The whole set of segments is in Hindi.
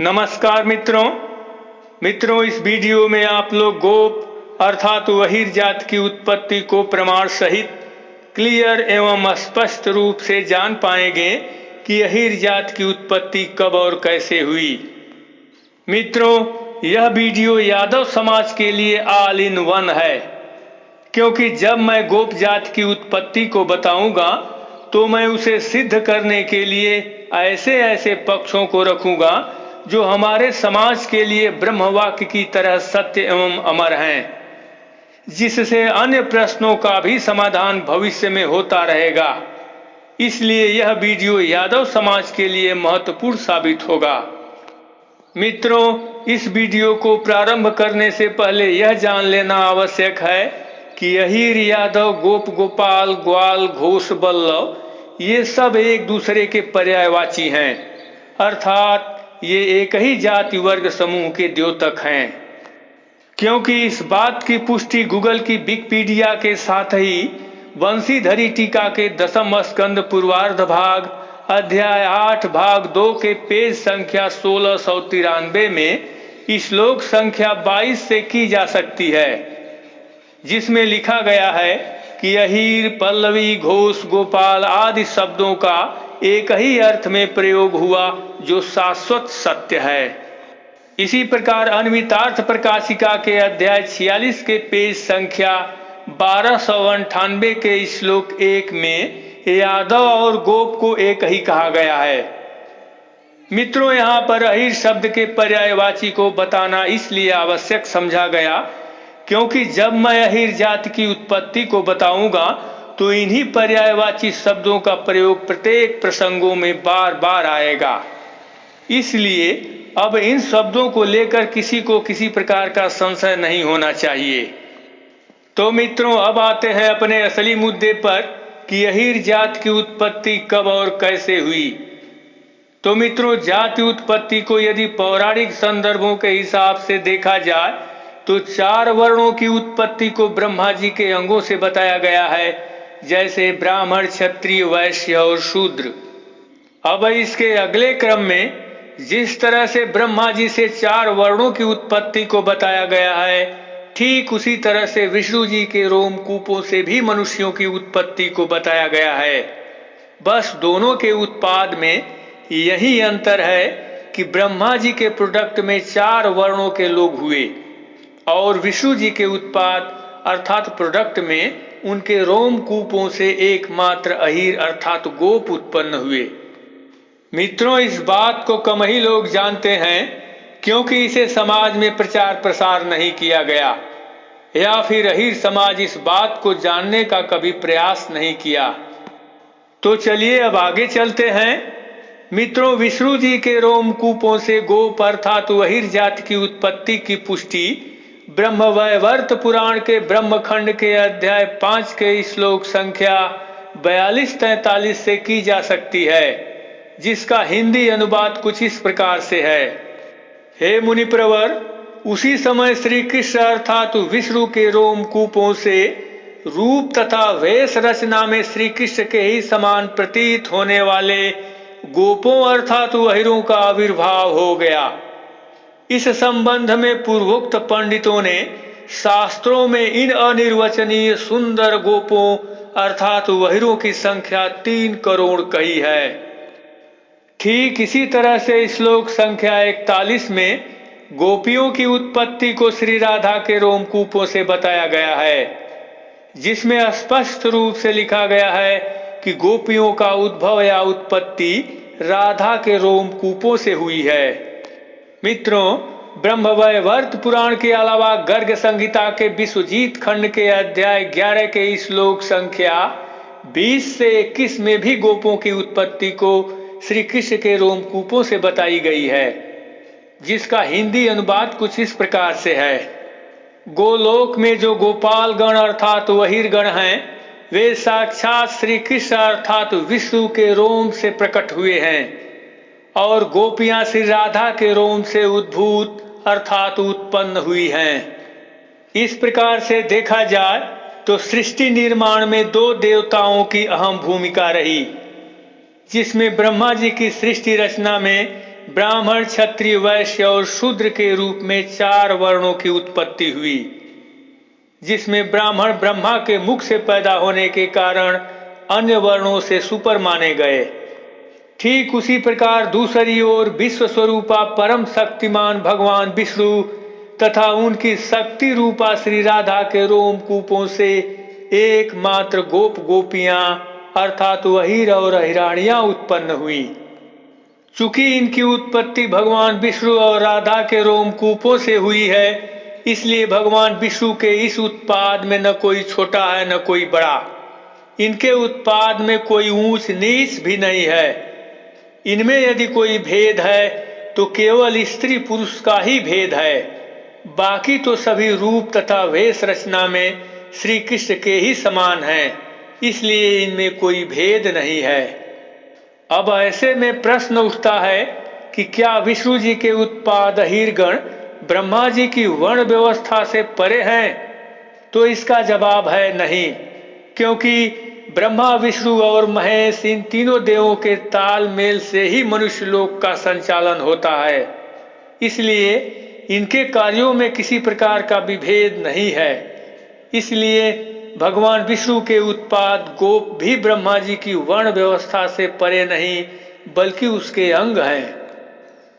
नमस्कार मित्रों, इस वीडियो में आप लोग गोप अर्थात वहीर जात की उत्पत्ति को प्रमाण सहित क्लियर एवं स्पष्ट रूप से जान पाएंगे कि अहीर जात की उत्पत्ति कब और कैसे हुई। मित्रों, यह वीडियो यादव समाज के लिए ऑल इन वन है, क्योंकि जब मैं गोप जात की उत्पत्ति को बताऊंगा तो मैं उसे सिद्ध करने के लिए ऐसे पक्षों को रखूंगा जो हमारे समाज के लिए ब्रह्मवाक्य की तरह सत्य एवं अमर हैं, जिससे अन्य प्रश्नों का भी समाधान भविष्य में होता रहेगा। इसलिए यह वीडियो यादव समाज के लिए महत्वपूर्ण साबित होगा। मित्रों, इस वीडियो को प्रारंभ करने से पहले यह जान लेना आवश्यक है कि अहीर, यादव, गोप, गोपाल, ग्वाल, घोष, बल्लव ये सब एक दूसरे के पर्यायवाची हैं, अर्थात ये एक ही जाति वर्ग समूह के द्योतक हैं। क्योंकि इस बात की पुष्टि गूगल की विकिपीडिया के साथ ही वंशीधरी टीका के 10वें स्कंद पूर्वार्ध भाग अध्याय 8 भाग 2 के पेज संख्या 1693 में श्लोक संख्या 22 से की जा सकती है, जिसमें लिखा गया है कि अहीर, पल्लवी, घोष, गोपाल आदि शब्दों का एक ही अर्थ में प्रयोग हुआ जो शाश्वत सत्य है। इसी प्रकार अन्वितार्थ प्रकाशिका के अध्याय 46 के पेज संख्या 1298 के श्लोक 1 में यादव और गोप को एक ही कहा गया है। मित्रों, यहाँ पर अहीर शब्द के पर्यायवाची को बताना इसलिए आवश्यक समझा गया क्योंकि जब मैं अहीर जाति की उत्पत्ति को बताऊंगा तो इन्हीं पर्यायवाची शब्दों का प्रयोग प्रत्येक प्रसंगों में बार बार आएगा। इसलिए अब इन शब्दों को लेकर किसी को किसी प्रकार का संशय नहीं होना चाहिए। तो मित्रों, अब आते हैं अपने असली मुद्दे पर कि अहीर जात की उत्पत्ति कब और कैसे हुई। तो मित्रों, जाति उत्पत्ति को यदि पौराणिक संदर्भों के हिसाब से देखा जाए तो 4 वर्णों की उत्पत्ति को ब्रह्मा जी के अंगों से बताया गया है, जैसे ब्राह्मण, क्षत्रिय, वैश्य और शूद्र। अब इसके अगले क्रम में जिस तरह से ब्रह्मा जी से 4 वर्णों की उत्पत्ति को बताया गया है, ठीक उसी तरह से विष्णु जी के रोमकूपों से भी मनुष्यों की उत्पत्ति को बताया गया है। बस दोनों के उत्पाद में यही अंतर है कि ब्रह्मा जी के प्रोडक्ट में 4 वर्णों के लोग हुए और विष्णु जी के उत्पाद अर्थात प्रोडक्ट में उनके रोमकूपों से एकमात्र अहीर अर्थात गोप उत्पन्न हुए। मित्रों, इस बात को कम ही लोग जानते हैं क्योंकि इसे समाज में प्रचार प्रसार नहीं किया गया, या फिर अहीर समाज इस बात को जानने का कभी प्रयास नहीं किया। तो चलिए अब आगे चलते हैं। मित्रों, विष्णु जी के रोमकूपों से गोप अर्थात अहीर जाति की उत्पत्ति की पुष्टि ब्रह्मवैवर्त पुराण के ब्रह्मखंड के अध्याय 5 के श्लोक संख्या 42-43 से की जा सकती है, जिसका हिंदी अनुवाद कुछ इस प्रकार से है। हे मुनिप्रवर, उसी समय श्री कृष्ण अर्थात विष्णु के रोमकूपों से रूप तथा वेश रचना में श्री कृष्ण के ही समान प्रतीत होने वाले गोपों अर्थात अहीरों का आविर्भाव हो गया। इस संबंध में पूर्वोक्त पंडितों ने शास्त्रों में इन अनिर्वचनीय सुंदर गोपों अर्थात अहीरों की संख्या 3 करोड़ कही है। ठीक इसी तरह से श्लोक संख्या 41 में गोपियों की उत्पत्ति को श्री राधा के रोमकूपों से बताया गया है, जिसमें स्पष्ट रूप से लिखा गया है कि गोपियों का उद्भव या उत्पत्ति राधा के रोमकूपों से हुई है। मित्रों, ब्रह्मवैवर्त पुराण के अलावा गर्ग संहिता के विश्वजीत खंड के अध्याय 11 के श्लोक संख्या 20 से 21 में भी गोपों की उत्पत्ति को श्री कृष्ण के रोमकूपों से बताई गई है, जिसका हिंदी अनुवाद कुछ इस प्रकार से है। गोलोक में जो गोपाल गण अर्थात अहीर गण हैं, वे साक्षात श्री कृष्ण अर्थात विष्णु के रोम से प्रकट हुए हैं और गोपियां श्री राधा के रोम से उद्भूत अर्थात उत्पन्न हुई हैं। इस प्रकार से देखा जाए तो सृष्टि निर्माण में 2 देवताओं की अहम भूमिका रही, जिसमें ब्रह्मा जी की सृष्टि रचना में ब्राह्मण, क्षत्रिय, वैश्य और शूद्र के रूप में 4 वर्णों की उत्पत्ति हुई, जिसमें ब्राह्मण ब्रह्मा के मुख से पैदा होने के कारण अन्य वर्णों से सुपर माने गए। ठीक उसी प्रकार दूसरी ओर विश्व स्वरूपा परम शक्तिमान भगवान विष्णु तथा उनकी शक्ति रूपा श्री राधा के रोमकूपों से एकमात्र गोप गोपियां अर्थात अहीर और अहिराणियां उत्पन्न हुई। चूंकि इनकी उत्पत्ति भगवान विष्णु और राधा के रोमकूपों से हुई है, इसलिए भगवान विष्णु के इस उत्पाद में न कोई छोटा है न कोई बड़ा। इनके उत्पाद में कोई ऊंच नीच भी नहीं है। इनमें यदि कोई भेद है तो केवल स्त्री पुरुष का ही भेद है। बाकी तो सभी रूप तथा वेश रचना में श्री कृष्ण के ही समान हैं, इसलिए इनमें कोई भेद नहीं है। अब ऐसे में प्रश्न उठता है कि क्या विष्णु जी के उत्पाद अहीरगण ब्रह्मा जी की वर्ण व्यवस्था से परे हैं? तो इसका जवाब है नहीं, क्योंकि ब्रह्मा, विष्णु और महेश इन तीनों देवों के तालमेल से ही मनुष्य लोक का संचालन होता है। इसलिए इनके कार्यों में किसी प्रकार का विभेद नहीं है। इसलिए भगवान विष्णु के उत्पाद गोप भी ब्रह्मा जी की वर्ण व्यवस्था से परे नहीं बल्कि उसके अंग हैं।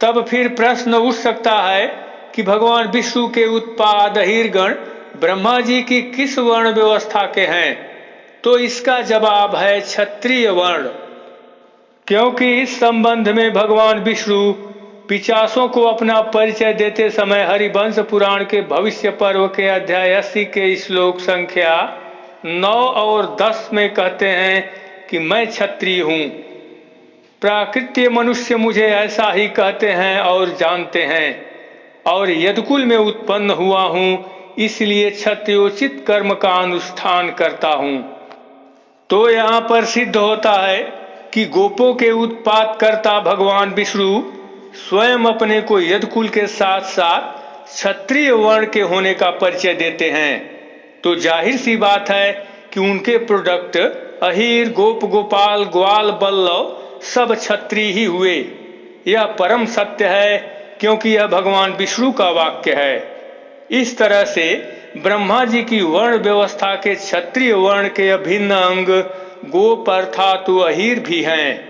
तब फिर प्रश्न उठ सकता है कि भगवान विष्णु के उत्पाद अहीरगण ब्रह्मा जी की किस वर्ण व्यवस्था के हैं? तो इसका जवाब है क्षत्रिय वर्ण, क्योंकि इस संबंध में भगवान विष्णु पिचासों को अपना परिचय देते समय हरिवंश पुराण के भविष्य पर्व के अध्याय 80 के श्लोक संख्या 9 और 10 में कहते हैं कि मैं क्षत्रिय हूँ। प्राकृत्य मनुष्य मुझे ऐसा ही कहते हैं और जानते हैं, और यदुकुल में उत्पन्न हुआ हूँ, इसलिए क्षत्रियोचित कर्म का अनुष्ठान करता हूँ। तो यहाँ पर सिद्ध होता है कि गोपों के उत्पाद करता भगवान विष्णु स्वयं अपने को यदुकुल के साथ साथ क्षत्रिय वर्ण के होने का परिचय देते हैं। तो जाहिर सी बात है कि उनके प्रोडक्ट अहीर, गोप, गोपाल, ग्वाल, बल्लव सब क्षत्रिय ही हुए। यह परम सत्य है, क्योंकि यह भगवान विष्णु का वाक्य है। इस तरह से ब्रह्मा जी की वर्ण व्यवस्था के क्षत्रिय वर्ण के अभिन्न अंग गोप अर्थात अहीर भी हैं।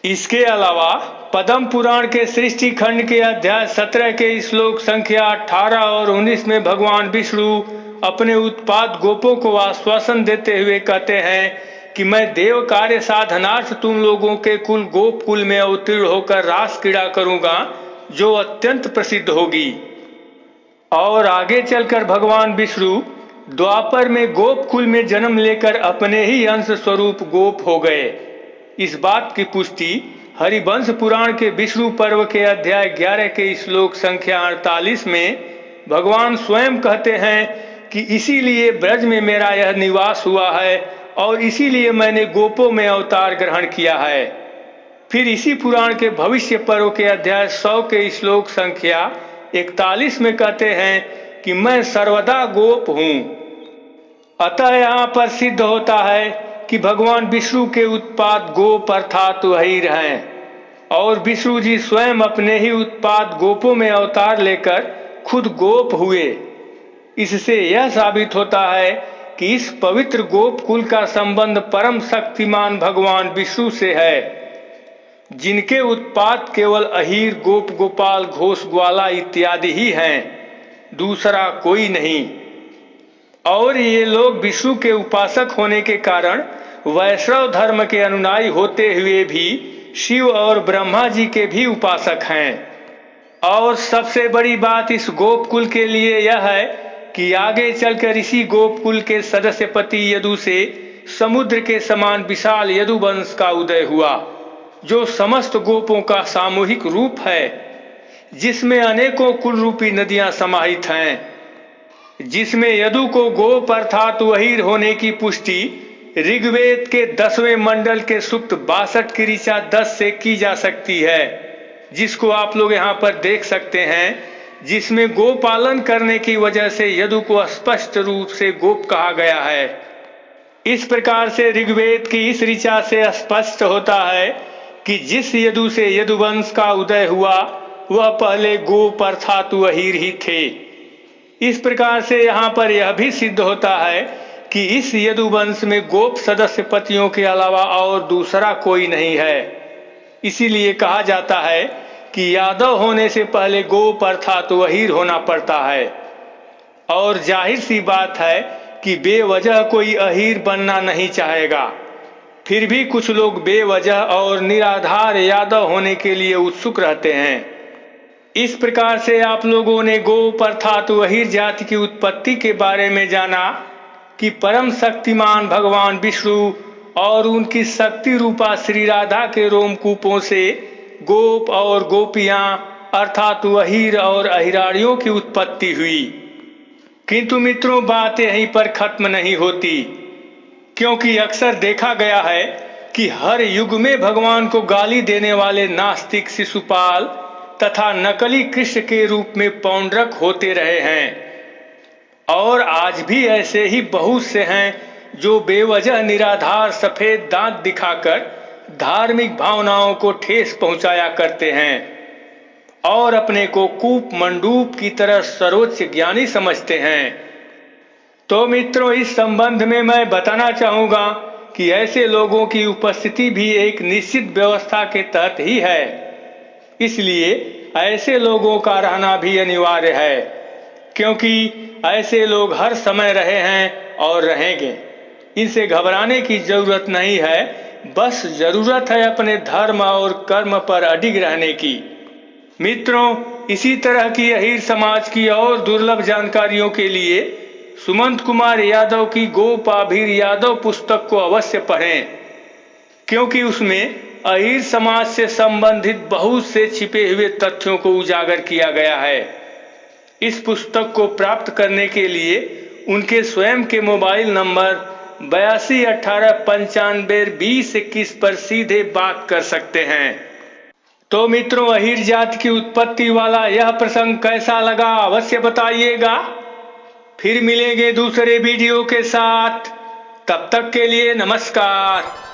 इसके अलावा पद्म पुराण के सृष्टि खंड के अध्याय 17 के श्लोक संख्या 18 और 19 में भगवान विष्णु अपने उत्पाद गोपों को आश्वासन देते हुए कहते हैं कि मैं देव कार्य साधनार्थ तुम लोगों के कुल गोप कुल में अवतीर्ण होकर रास क्रीड़ा करूंगा, जो अत्यंत प्रसिद्ध होगी। और आगे चलकर भगवान विष्णु द्वापर में गोप कुल में जन्म लेकर अपने ही अंश स्वरूप गोप हो गए। इस बात की पुष्टि हरिवंश पुराण के विष्णु पर्व के अध्याय 11 के श्लोक संख्या 48 में भगवान स्वयं कहते हैं कि इसीलिए ब्रज में मेरा यह निवास हुआ है और इसीलिए मैंने गोपों में अवतार ग्रहण किया है। फिर इसी पुराण के भविष्य पर्व के अध्याय 100 के श्लोक संख्या 41 में कहते हैं कि मैं सर्वदा गोप हूँ। अतः यहाँ पर सिद्ध होता है कि भगवान विष्णु के उत्पाद गोप अर्थात अहीर हैं, और विष्णु जी स्वयं अपने ही उत्पाद गोपों में अवतार लेकर खुद गोप हुए। इससे यह साबित होता है कि इस पवित्र गोप कुल का संबंध परम शक्तिमान भगवान विष्णु से है, जिनके उत्पाद केवल अहीर, गोप, गोपाल, घोष, ग्वाला इत्यादि ही हैं, दूसरा कोई नहीं। और ये लोग विष्णु के उपासक होने के कारण वैष्णव धर्म के अनुयायी होते हुए भी शिव और ब्रह्मा जी के भी उपासक हैं। और सबसे बड़ी बात इस गोप कुल के लिए यह है कि आगे चलकर इसी गोप कुल के सदस्यपति यदु से समुद्र के समान विशाल यदु वंश का उदय हुआ, जो समस्त गोपों का सामूहिक रूप है, जिसमें अनेकों कुल रूपी नदियां समाहित हैं, जिसमें यदु को गोप अर्थात अहीर होने की पुष्टि ऋग्वेद के 10वें मंडल के सूक्त 62 की ऋचा 10 से की जा सकती है, जिसको आप लोग यहाँ पर देख सकते हैं, जिसमें गोपालन करने की वजह से यदु को स्पष्ट रूप से गोप कहा गया है। इस प्रकार से ऋग्वेद की इस ऋचा से स्पष्ट होता है कि जिस यदु से यदुवंश का उदय हुआ वह पहले गोप अर्थात अहीर ही थे। इस प्रकार से यहाँ पर यह भी सिद्ध होता है कि इस यदुवंश में गोप सदस्य पतियों के अलावा और दूसरा कोई नहीं है। इसीलिए कहा जाता है कि यादव होने से पहले गोप अर्थात अहीर होना पड़ता है। और जाहिर सी बात है कि बेवजह कोई अहीर बनना नहीं चाहेगा, फिर भी कुछ लोग बेवजह और निराधार यादव होने के लिए उत्सुक रहते हैं। इस प्रकार से आप लोगों ने गोप अर्थात अहीर जाति की उत्पत्ति के बारे में जाना कि परम शक्तिमान भगवान विष्णु और उनकी शक्ति रूपा श्री राधा के रोमकूपों से गोप और गोपियां अर्थात अहीर और अहिराड़ियों की उत्पत्ति हुई। किंतु मित्रों, बात यहीं पर खत्म नहीं होती, क्योंकि अक्सर देखा गया है कि हर युग में भगवान को गाली देने वाले नास्तिक शिशुपाल तथा नकली कृष्ण के रूप में पौंड्रक होते रहे हैं। और आज भी ऐसे ही बहुत से हैं जो बेवजह निराधार सफेद दांत दिखाकर धार्मिक भावनाओं को ठेस पहुंचाया करते हैं और अपने को कूप मंडूप की तरह सर्वोच्च ज्ञानी समझते हैं। तो मित्रों, इस संबंध में मैं बताना चाहूंगा कि ऐसे लोगों की उपस्थिति भी एक निश्चित व्यवस्था के तहत ही है। इसलिए ऐसे लोगों का रहना भी अनिवार्य है, क्योंकि ऐसे लोग हर समय रहे हैं और रहेंगे। इनसे घबराने की जरूरत नहीं है, बस जरूरत है अपने धर्म और कर्म पर अडिग रहने की। मित्रों, इसी तरह की अहीर समाज की और दुर्लभ जानकारियों के लिए सुमंत कुमार यादव की गोप अहीर यादव पुस्तक को अवश्य पढ़ें, क्योंकि उसमें अहीर समाज से संबंधित बहुत से छिपे हुए तथ्यों को उजागर किया गया है। इस पुस्तक को प्राप्त करने के लिए उनके स्वयं के मोबाइल नंबर 8218952021 पर सीधे बात कर सकते हैं। तो मित्रों, अहीर जाति की उत्पत्ति वाला यह प्रसंग कैसा लगा अवश्य बताइएगा। फिर मिलेंगे दूसरे वीडियो के साथ, तब तक के लिए नमस्कार।